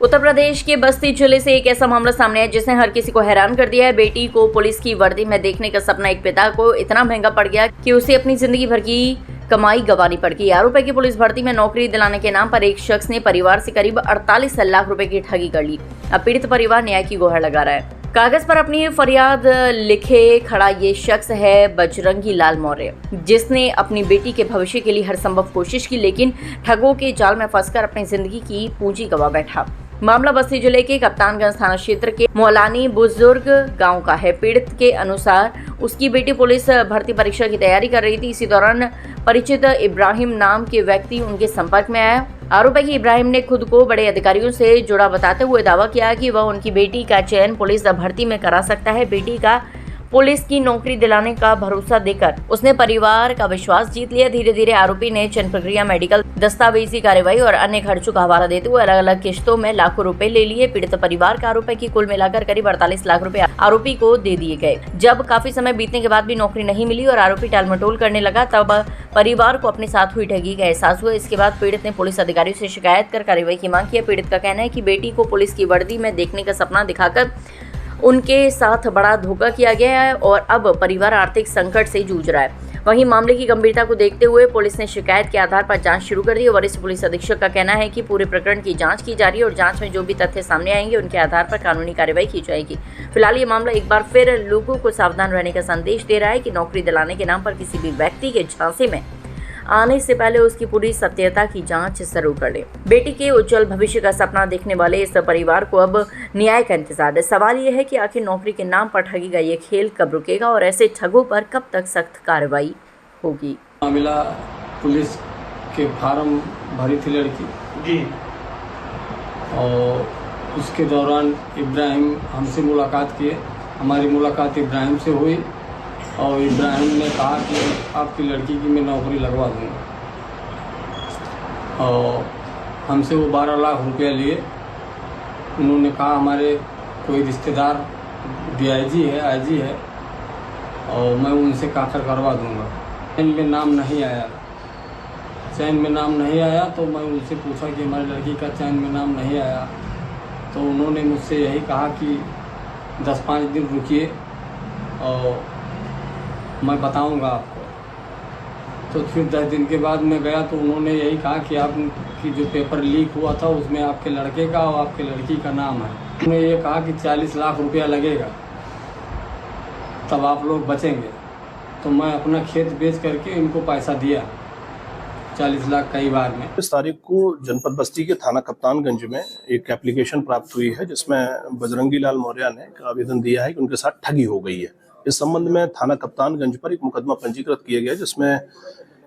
उत्तर प्रदेश के बस्ती जिले से एक ऐसा मामला सामने आया जिसने हर किसी को हैरान कर दिया है। बेटी को पुलिस की वर्दी में देखने का सपना एक पिता को इतना महंगा पड़ गया कि उसे अपनी जिंदगी भर की कमाई गंवानी पड़ गई। आरोप है कि पुलिस भर्ती में नौकरी दिलाने के नाम पर एक शख्स ने परिवार से करीब 48 लाख रुपए की ठगी कर ली। अब पीड़ित परिवार न्याय की गुहार लगा रहा है। कागज पर अपनी फरियाद लिखे खड़ा ये शख्स है बजरंगी लाल मौर्य, जिसने अपनी बेटी के भविष्य के लिए हर संभव कोशिश की, लेकिन ठगों के जाल में फंसकर अपनी जिंदगी की पूंजी गंवा बैठा। मामला बस्ती जिले के कप्तानगंज थाना क्षेत्र के मौलानी बुजुर्ग गांव का है। पीड़ित के अनुसार उसकी बेटी पुलिस भर्ती परीक्षा की तैयारी कर रही थी। इसी दौरान परिचित इब्राहिम नाम के व्यक्ति उनके संपर्क में आया। आरोप है कि इब्राहिम ने खुद को बड़े अधिकारियों से जुड़ा बताते हुए दावा किया कि वह उनकी बेटी का चयन पुलिस भर्ती में करा सकता है। बेटी का पुलिस की नौकरी दिलाने का भरोसा देकर उसने परिवार का विश्वास जीत लिया। धीरे धीरे आरोपी ने चयन प्रक्रिया, मेडिकल, दस्तावेजी कार्यवाही और अन्य खर्चों का हवाला देते हुए अलग अलग किश्तों में लाखों रुपए ले लिए। पीड़ित परिवार का आरोप है कि कुल मिलाकर करीब 48 लाख रुपए आरोपी को दे दिए गए। जब काफी समय बीतने के बाद भी नौकरी नहीं मिली और आरोपी टालमटोल करने लगा, तब परिवार को अपने साथ हुई ठगी का एहसास हुआ। इसके बाद पीड़ित ने पुलिस अधिकारियों से शिकायत कर कार्रवाई की मांग की। पीड़ित का कहना है कि बेटी को पुलिस की वर्दी में देखने का सपना दिखाकर उनके साथ बड़ा धोखा किया गया है और अब परिवार आर्थिक संकट से जूझ रहा है। वहीं मामले की गंभीरता को देखते हुए पुलिस ने शिकायत के आधार पर जांच शुरू कर दी। वरिष्ठ पुलिस अधीक्षक का कहना है कि पूरे प्रकरण की जांच की जा रही है और जांच में जो भी तथ्य सामने आएंगे उनके आधार पर कानूनी कार्रवाई की जाएगी। फिलहाल ये मामला एक बार फिर लोगों को सावधान रहने का संदेश दे रहा है कि नौकरी दिलाने के नाम पर किसी भी व्यक्ति के झांसे में आने से पहले उसकी पूरी सत्यता की जांच जरूर कर ले। बेटी के उज्जवल भविष्य का सपना देखने वाले इस परिवार को अब न्याय का इंतजार है। सवाल यह है कि आखिर नौकरी के नाम पर ठगी का ये खेल कब रुकेगा और ऐसे ठगों पर कब तक सख्त कार्रवाई होगी। मामला पुलिस के फार्म भरी थी लड़की जी, और उसके दौरान इब्राहिम हमसे मुलाकात किए। हमारी मुलाकात इब्राहिम से हुई और इब्राहिम ने कहा कि आपकी लड़की की मैं नौकरी लगवा दूँगा, और हमसे वो 12 लाख रुपया लिए। उन्होंने कहा हमारे कोई रिश्तेदार DIG है, IG है, और मैं उनसे काकर करवा दूँगा। चैन में नाम नहीं आया। चैन में नाम नहीं आया तो मैं उनसे पूछा कि हमारी लड़की का चैन में नाम नहीं आया, तो उन्होंने मुझसे यही कहा कि 10-5 दिन रुकिए और मैं बताऊंगा आपको। तो फिर 10 दिन के बाद मैं गया तो उन्होंने यही कहा कि आपकी जो पेपर लीक हुआ था उसमें आपके लड़के का और आपके लड़की का नाम है। उन्होंने ये कहा कि 40 लाख रुपया लगेगा तब आप लोग बचेंगे। तो मैं अपना खेत बेच करके इनको पैसा दिया 40 लाख कई बार में। इस तारीख को जनपद बस्ती के थाना कप्तानगंज में एक एप्लीकेशन प्राप्त हुई है जिसमें बजरंगी लाल मौर्य ने आवेदन दिया है कि उनके साथ ठगी हो गई है। इस संबंध में थाना कप्तानगंज पर एक मुकदमा पंजीकृत किया गया जिसमें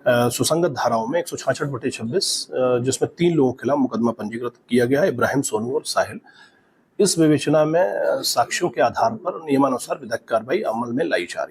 सुसंगत धाराओं में 166/26 जिसमें 3 लोगों के खिलाफ मुकदमा पंजीकृत किया गया है, इब्राहिम, सोनू और साहिल। इस विवेचना में साक्ष्यों के आधार पर नियमानुसार विधिक कार्रवाई अमल में लाई जा रही है।